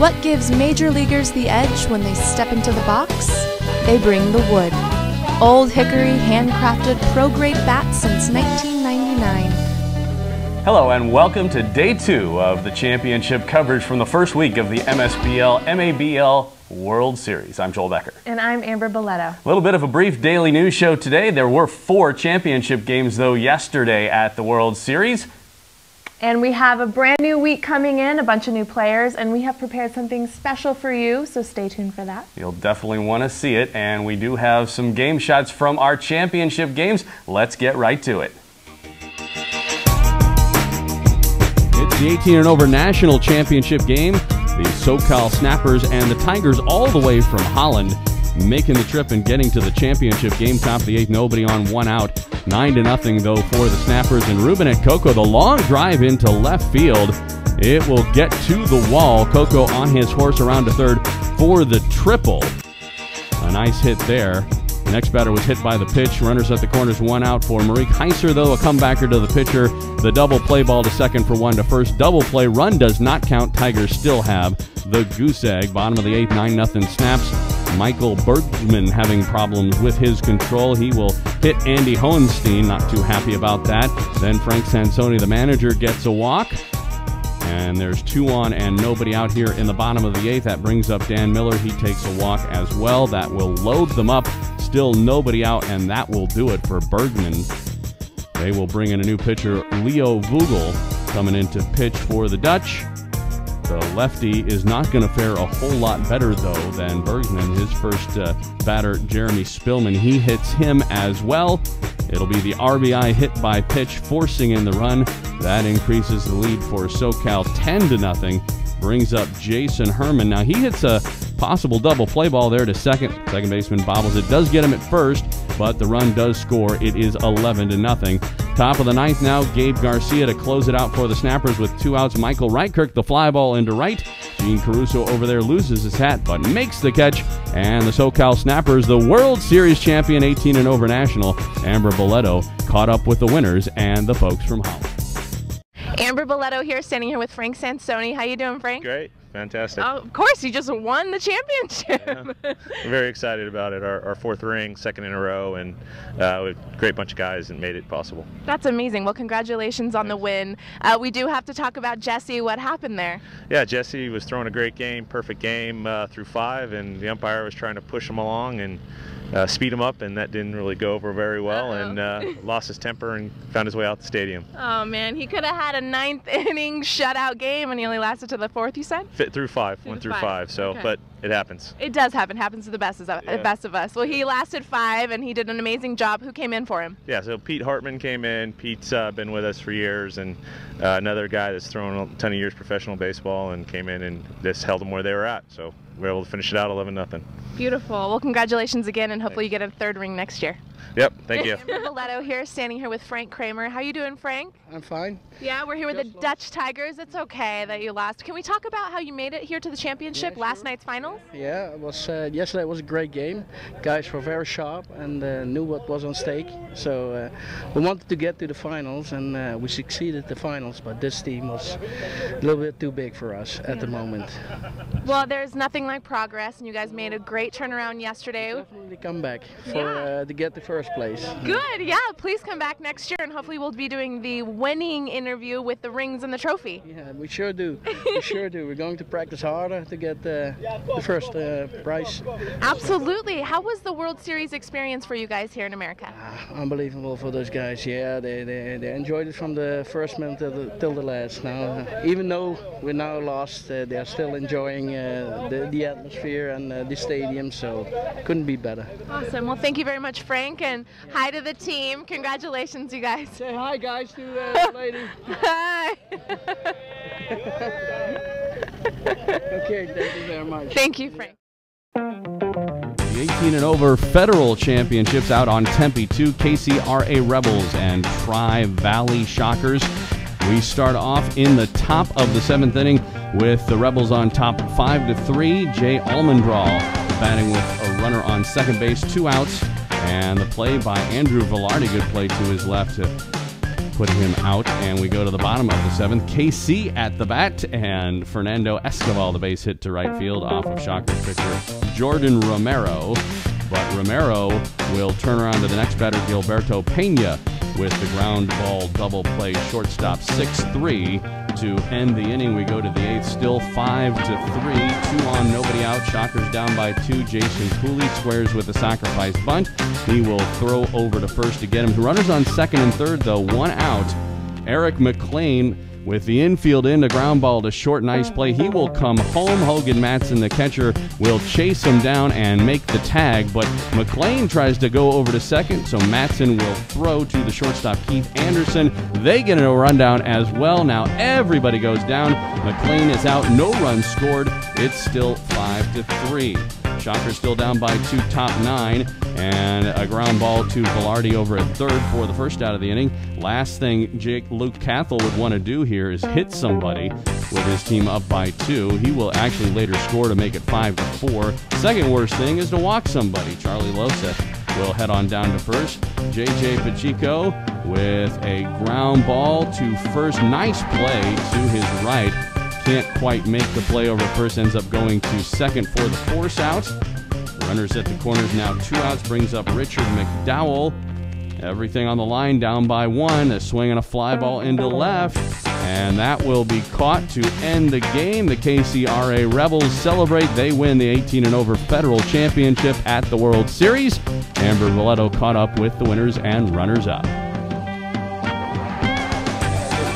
What gives major leaguers the edge when they step into the box? They bring the wood. Old Hickory handcrafted pro-grade bats since 1999. Hello and welcome to day 2 of the championship coverage from the first week of the MSBL MABL World Series. I'm Joel Becker. And I'm Amber Boletto. A little bit of a brief daily news show today. There were 4 championship games though yesterday at the World Series. And we have a brand new week coming in, a bunch of new players, and we have prepared something special for you, so stay tuned for that. You'll definitely want to see it, and we do have some game shots from our championship games. Let's get right to it. It's the 18 and over national championship game. The SoCal Snappers and the Tigers all the way from Holland making the trip and getting to the championship game. Top of the 8th, nobody on, 1 out. 9-0 though for the Snappers, and Ruben at Coco, the long drive into left field. It will get to the wall. Coco on his horse around to third for the triple. A nice hit there. Next batter was hit by the pitch. Runners at the corners, 1 out for Marique Heiser, though, a comebacker to the pitcher. The double play ball to second for 1 to first. Double play run does not count. Tigers still have the goose egg. Bottom of the 8th, 9-0 Snaps. Michael Bergman having problems with his control. He will hit Andy Hohenstein, not too happy about that. Then Frank Sansoni, the manager, gets a walk. And there's 2 on and nobody out here in the bottom of the 8th. That brings up Dan Miller. He takes a walk as well. That will load them up. Still nobody out, and that will do it for Bergman. They will bring in a new pitcher, Leo Vogel, coming in to pitch for the Dutch. The lefty is not going to fare a whole lot better, though, than Bergman. His first batter, Jeremy Spillman, he hits him as well. It'll be the RBI hit by pitch, forcing in the run. That increases the lead for SoCal 10-0. Brings up Jason Herman. Now, he hits a possible double play ball there to second. Second baseman bobbles. It does get him at first, but the run does score. It is 11-0. Top of the 9th now, Gabe Garcia to close it out for the Snappers with 2 outs. Michael Reitkirk, the fly ball into right. Gene Caruso over there loses his hat, but makes the catch. And the SoCal Snappers, the World Series champion, 18 and over national, Amber Boletto, caught up with the winners and the folks from Holland. Amber Boletto here, standing here with Frank Sansoni. How you doing, Frank? Great. Fantastic. Oh, of course, you just won the championship. Yeah. We're very excited about it. Our 4th ring, 2nd in a row, and a great bunch of guys and made it possible. That's amazing. Well, congratulations on the win. We do have to talk about Jesse. What happened there? Yeah, Jesse was throwing a great game, perfect game through 5, and the umpire was trying to push him along and speed him up, and that didn't really go over very well. And lost his temper and found his way out the stadium. Oh, man. He could have had a 9th inning shutout game, and he only lasted to the 4th, you said? Fit through 5, went through 5. So, okay. But it happens. It does happen. Happens to the best of us. Well, he lasted 5, and he did an amazing job. Who came in for him? Yeah, so Pete Hartman came in. Pete's been with us for years, and another guy that's thrown a ton of years professional baseball, and came in and just held them where they were at. So we were able to finish it out 11-0. Beautiful. Well, congratulations again, and hopefully you get a 3rd ring next year. Yep, thank you. Amber Boletto here, standing here with Frank Kramer. How you doing, Frank? I'm fine. Yeah, we're here with the Dutch Tigers. It's okay that you lost. Can we talk about how you made it here to the championship, last night's finals? Yeah, it was yesterday was a great game. Guys were very sharp and knew what was on stake. So we wanted to get to the finals, and we succeeded the finals, but this team was a little bit too big for us at the moment. Well, there's nothing like progress, and you guys made a great turnaround yesterday. Definitely come back for to get the first place. Good, yeah. Please come back next year, and hopefully we'll be doing the winning interview with the rings and the trophy. Yeah, we sure do. We sure do. We're going to practice harder to get the first prize. Absolutely. How was the World Series experience for you guys here in America? Unbelievable for those guys. Yeah, they enjoyed it from the first minute till the last. Now, even though we're now lost, they're still enjoying the atmosphere and the stadium, so couldn't be better. Awesome. Well, thank you very much, Frank, and hi to the team. Congratulations, you guys. Say hi, guys, to the lady. Hi. Okay, thank you very much. Thank you, Frank. The 18 and over federal championships out on Tempe 2, KCRA Rebels and Tri-Valley Shockers. We start off in the top of the 7th inning with the Rebels on top 5-3. Jay Almendrall batting with a runner on second base, 2 outs. And the play by Andrew Velarde, good play to his left to put him out, and we go to the bottom of the 7th. KC at the bat, and Fernando Escobar, the base hit to right field off of Shockers pitcher Jordan Romero. But Romero will turn around to the next batter, Gilberto Pena, with the ground ball double play shortstop 6-3 to end the inning. We go to the 8th, still 5-3, 2 on, nobody out. Shockers down by 2. Jason Cooley squares with a sacrifice bunt. He will throw over to first to get him. Runners on 2nd and 3rd, though, 1 out. Eric McLean with the infield in, the ground ball to short, nice play. He will come home. Hogan Matson, the catcher, will chase him down and make the tag, but McLean tries to go over to second, so Matson will throw to the shortstop, Keith Anderson. They get a rundown as well. Now everybody goes down. McLean is out, no runs scored. It's still 5-3. Shockers still down by 2, top 9, and a ground ball to Velarde over at third for the first out of the inning. Last thing Luke Cathell would want to do here is hit somebody with his team up by 2. He will actually later score to make it 5-4. Second worst thing is to walk somebody. Charlie Loseth will head on down to first. J.J. Pacheco with a ground ball to first. Nice play to his right. Can't quite make the play over first, ends up going to second for the force out. Runners at the corners now, 2 outs, brings up Richard McDowell. Everything on the line, down by 1. A swing and a fly ball into left, and that will be caught to end the game. The KCRA Rebels celebrate. They win the 18 and over Federal Championship at the World Series. Amber Valletta caught up with the winners and runners up.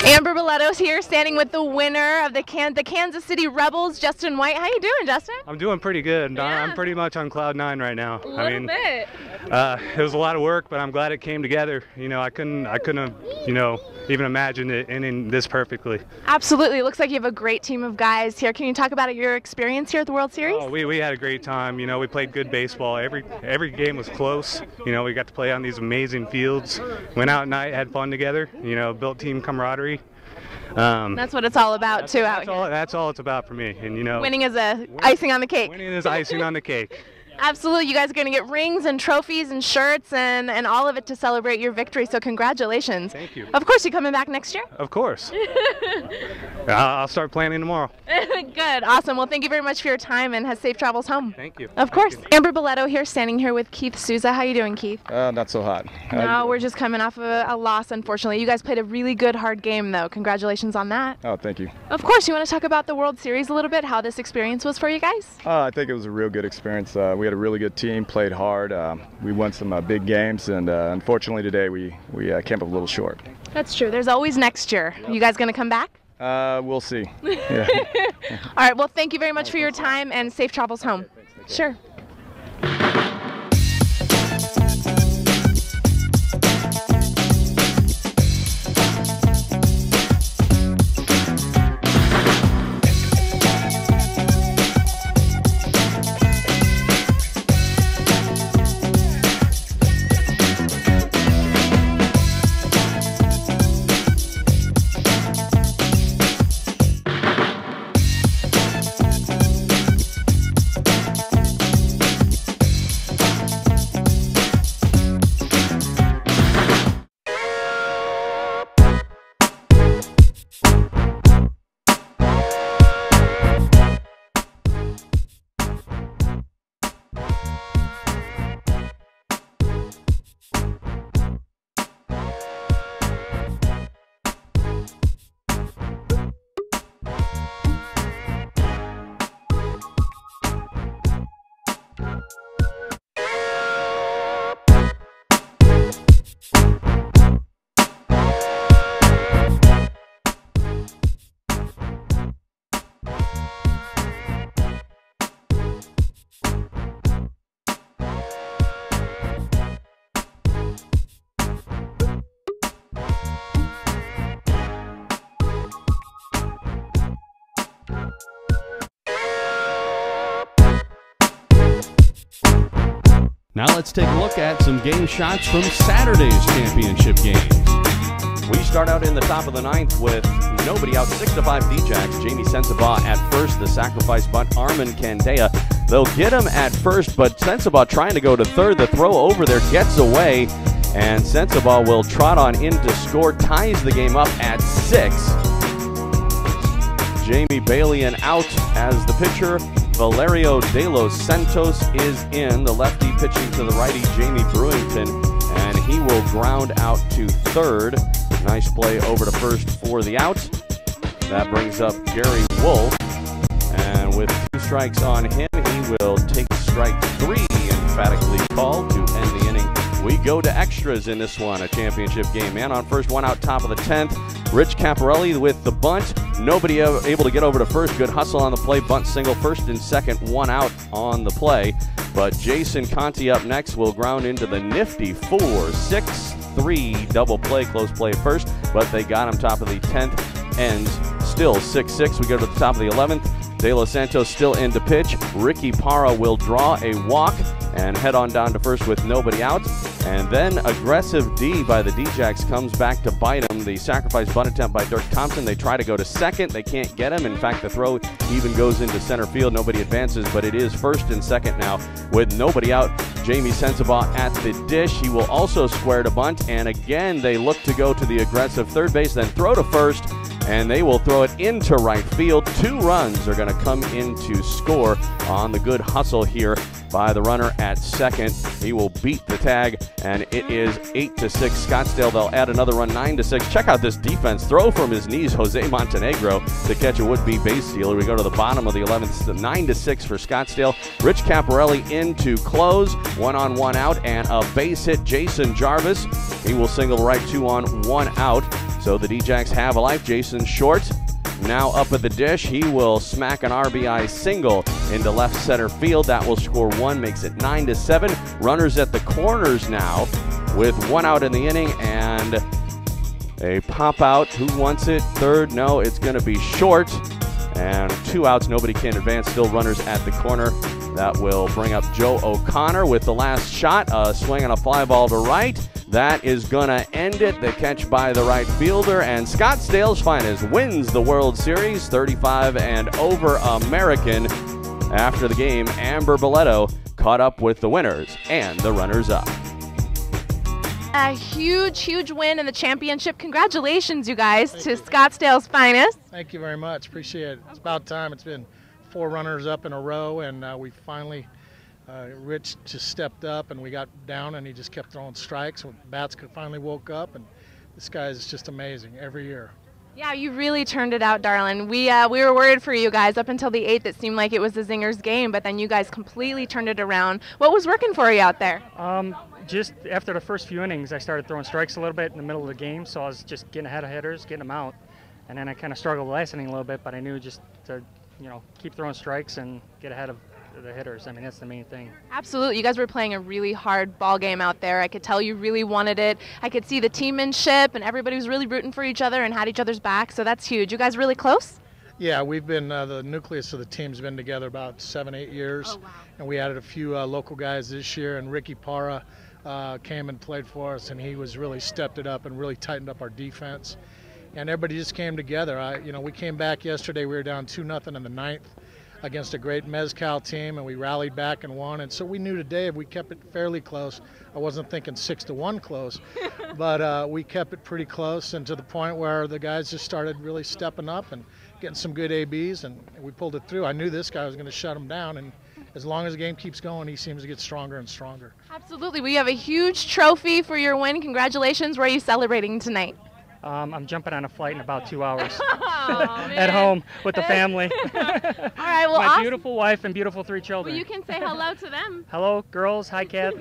Amber Valletto's here, standing with the winner of the Kansas City Rebels, Justin White. How you doing, Justin? I'm doing pretty good. Yeah. I'm pretty much on cloud 9 right now. A little bit. It was a lot of work, but I'm glad it came together. You know, I couldn't have, even imagined it ending this perfectly. Absolutely. It looks like you have a great team of guys here. Can you talk about your experience here at the World Series? Oh, we had a great time. You know, we played good baseball. Every game was close. You know, we got to play on these amazing fields. Went out at night, had fun together. You know, built team camaraderie. That's what it's all about, too, out here. That's all it's about for me. And, winning is icing on the cake. Winning is icing on the cake. Absolutely. You guys are going to get rings and trophies and shirts and all of it to celebrate your victory, so congratulations. Thank you. Of course, you coming back next year? Of course. I'll start planning tomorrow. Good. Awesome. Well, thank you very much for your time, and have safe travels home. Thank you. Of course. Amber Valletto here, standing here with Keith Souza. How you doing, Keith? Not so hot. No, we're just coming off of a loss, unfortunately. You guys played a really good, hard game, though. Congratulations on that. Oh, thank you. Of course. You want to talk about the World Series a little bit, how this experience was for you guys? I think it was a real good experience. We had a really good team, played hard. We won some big games, and unfortunately today we came up a little short. That's true. There's always next year. You guys going to come back? We'll see. Yeah. All right. Well, thank you very much for your time, and safe travels home. Sure. Now let's take a look at some game shots from Saturday's championship games. We start out in the top of the 9th with nobody out, 6-5 D-Jacks. Jamie Sensabaugh at first, the sacrifice bunt, Armin Candea. They'll get him at first, but Sensabaugh trying to go to third. The throw over there gets away, And Sensabaugh will trot on in to score, ties the game up at 6. Jamie Balian out as the pitcher. Valerio De Los Santos is in, the lefty pitching to the righty, Jamie Brewington, and he will ground out to third. Nice play over to first for the out. That brings up Gary Wolf, and with 2 strikes on him, he will take strike 3, emphatically called to end the inning. We go to extras in this one, a championship game. Man on first, 1 out, top of the 10th. Rich Caparelli with the bunt. Nobody able to get over to first. Good hustle on the play. Bunt single, first and second, 1 out on the play. But Jason Conti up next will ground into the nifty 4-6-3 double play, close play first. But they got him top of the 10th. Ends still 6-6. We go to the top of the 11th. De Los Santos still in to pitch. Ricky Parra will draw a walk and head on down to first with nobody out. And then aggressive D by the D-Jacks comes back to bite him. The sacrifice bunt attempt by Dirk Thompson. They try to go to second. They can't get him. In fact, the throw even goes into center field. Nobody advances, but it is first and second now with nobody out. Jamie Sensabaugh at the dish. He will also square to bunt. And again, they look to go to the aggressive third base, then throw to first. And they will throw it into right field. 2 runs are going to come in to score on the good hustle here by the runner at second. He will beat the tag, and it is 8-6 Scottsdale. They'll add another run, 9-6. Check out this defense. Throw from his knees, Jose Montenegro to catch a would-be base stealer. We go to the bottom of the 11th, 9-6 for Scottsdale. Rich Caparelli in to close. 1 on, 1 out, and a base hit, Jason Jarvis. He will single right, 2 on, 1 out. So the D-Jacks have a life. Jason short. Now up at the dish, he will smack an RBI single into left center field. That will score 1, makes it 9-7. Runners at the corners now with 1 out in the inning and a pop out. Who wants it? Third, no, it's going to be short. And 2 outs, nobody can advance. Still runners at the corner. That will bring up Joe O'Connor with the last shot. A swing and a fly ball to right. That is going to end it. The catch by the right fielder. And Scottsdale's finest wins the World Series, 35 and over American. After the game, Amber Boletto caught up with the winners and the runners-up. A huge win in the championship. Congratulations, you guys, to Scottsdale's finest. Thank you very much. Appreciate it. It's about time. It's been 4 runners-up in a row, and we finally Rich just stepped up, and we got down, and he just kept throwing strikes. Bats finally woke up, and this guy is just amazing every year. Yeah, you really turned it out, darling. We were worried for you guys up until the 8th. It seemed like it was the Zingers game, but then you guys completely turned it around. What was working for you out there? Just after the first few innings, I started throwing strikes a little bit in the middle of the game, so I was just getting ahead of hitters, getting them out, and then I kind of struggled last inning a little bit, but I knew just to, keep throwing strikes and get ahead of the hitters. I mean, that's the main thing. Absolutely. You guys were playing a really hard ball game out there. I could tell you really wanted it. I could see the teammanship, and everybody was really rooting for each other and had each other's back, so that's huge. You guys really close? Yeah, we've been, the nucleus of the team's been together about 7-8 years. Oh, wow. And we added a few local guys this year, and Ricky Parra came and played for us, and he was really stepped it up and really tightened up our defense. And everybody just came together. We came back yesterday. We were down 2-0 in the 9th against a great Mezcal team, and we rallied back and won. And so we knew today if we kept it fairly close, I wasn't thinking 6-1 close, but we kept it pretty close, and to the point where the guys just started really stepping up and getting some good ABs, and we pulled it through. I knew this guy was going to shut him down, and as long as the game keeps going, he seems to get stronger and stronger. Absolutely. We have a huge trophy for your win. Congratulations. Where are you celebrating tonight? I'm jumping on a flight in about 2 hours at home with the family. All right, well, my beautiful wife and beautiful 3 children. Well, you can say hello to them. Hello, girls. Hi, Kat.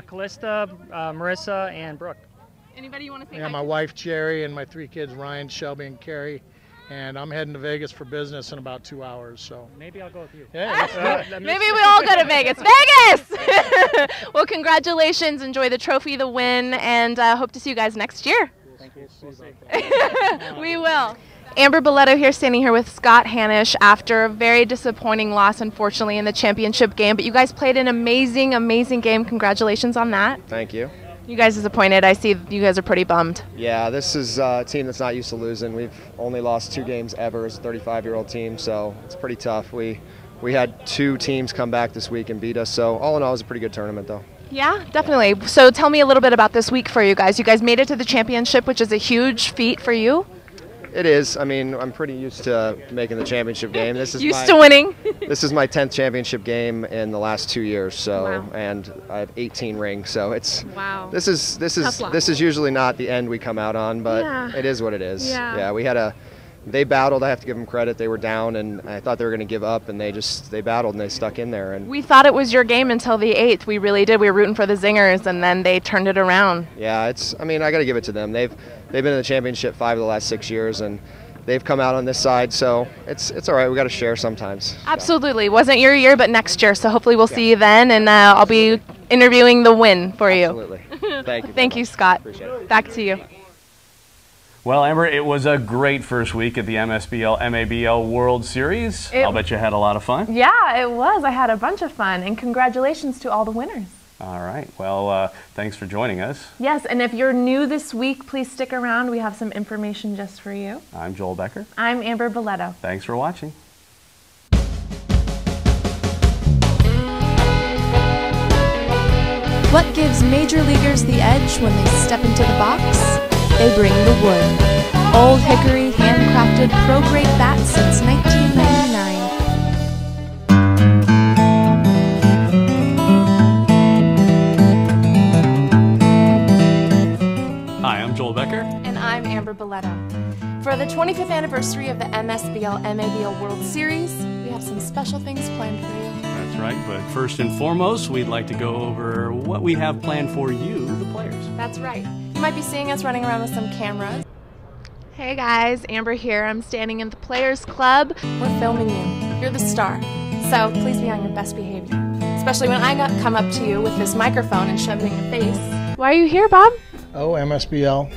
Callista, Marissa, and Brooke. Anybody you want to say hi? Yeah, my wife, Jerry, and my 3 kids, Ryan, Shelby, and Carrie. And I'm heading to Vegas for business in about 2 hours, so. Maybe I'll go with you. Yeah, maybe we all go to Vegas. Vegas! Well, congratulations. Enjoy the trophy, the win, and hope to see you guys next year. Thank you. We will. Amber Boletto here, standing here with Scott Hanisch after a very disappointing loss, unfortunately, in the championship game. But you guys played an amazing, amazing game. Congratulations on that. Thank you. You guys disappointed. I see you guys are pretty bummed. Yeah, this is a team that's not used to losing. We've only lost 2 games ever as a 35-year-old team, so it's pretty tough. We had 2 teams come back this week and beat us, so all in all, it was a pretty good tournament, though. Yeah, definitely. So tell me a little bit about this week for you guys. You guys made it to the championship, which is a huge feat for you. It is. I mean, I'm pretty used to making the championship game. This is Used to winning. This is my 10th championship game in the last 2 years. So, Wow. and I have 18 rings. So it's Wow. this is usually not the end we come out on, but Yeah. it is what it is. Yeah. They battled. I have to give them credit. They were down, and I thought they were going to give up, and they battled and they stuck in there. And We thought it was your game until the 8th. We really did. We were rooting for the Zingers, and then they turned it around. yeah, I mean, I got to give it to them. They've been in the championship 5 of the last 6 years, and they've come out on this side. So it's all right. We got to share sometimes. Absolutely. Wasn't your year, but next year. So hopefully we'll see you then, and I'll be interviewing the win for you. Absolutely. Thank you. Thank you, Scott. Appreciate it. Back to you. Well, Amber, it was a great first week at the MSBL MABL World Series. I'll bet you had a lot of fun. Yeah, it was. I had a bunch of fun, and congratulations to all the winners. All right. Well, thanks for joining us. Yes, and if you're new this week, please stick around. We have some information just for you. I'm Joel Becker. I'm Amber Boletto. Thanks for watching. What gives major leaguers the edge when they step into the box? They bring the wood. Old Hickory handcrafted pro-grade bats since 1999. Hi, I'm Joel Becker. And I'm Amber Boletto. For the 25th anniversary of the MSBL MABL World Series, we have some special things planned for you. That's right, but first and foremost, we'd like to go over what we have planned for you, the players. That's right. You might be seeing us running around with some cameras. Hey guys, Amber here. I'm standing in the Players Club. We're filming you. You're the star. So please be on your best behavior. Especially when I come up to you with this microphone and shove it in your face. Why are you here, Bob? Oh, MSBL.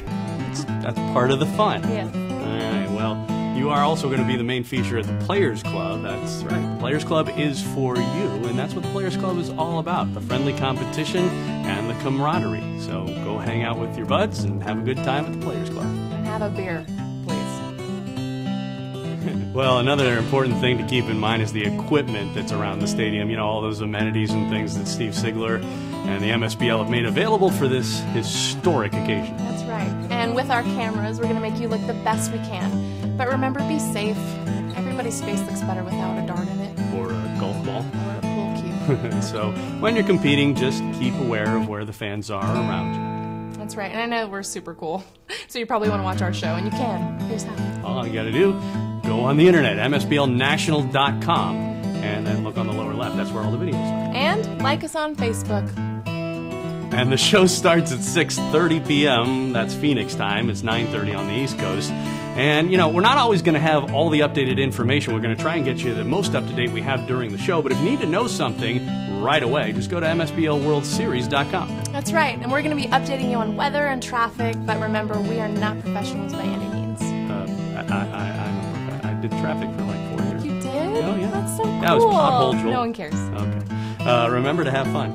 That's part of the fun. Yes. All right, well, you are also going to be the main feature at the Players Club. That's right. The Players Club is for you, and that's what the Players Club is all about, the friendly competition and the camaraderie. So go hang out with your buds and have a good time at the Players Club. And have a beer, please. Well, another important thing to keep in mind is the equipment that's around the stadium. You know, all those amenities and things that Steve Sigler and the MSBL have made available for this historic occasion. That's right. And with our cameras, we're going to make you look the best we can. But remember, be safe. Everybody's face looks better without a dart in it. Or a golf ball. Or a pool cue. So when you're competing, just keep aware of where the fans are around you. That's right. And I know we're super cool. So you probably want to watch our show, and you can. Here's how. All you got to do, go on the internet, msblnational.com, and then look on the lower left. That's where all the videos are. And like us on Facebook. And the show starts at 6:30 p.m. That's Phoenix time. It's 9:30 on the East Coast. And, you know, we're not always going to have all the updated information. We're going to try and get you the most up-to-date we have during the show. But if you need to know something right away, just go to msblworldseries.com. That's right. And we're going to be updating you on weather and traffic. But remember, we are not professionals by any means. I did traffic for like 4 years. You did? Oh, yeah. That's so cool. That was pothole, Joel. No one cares. Okay. Remember to have fun.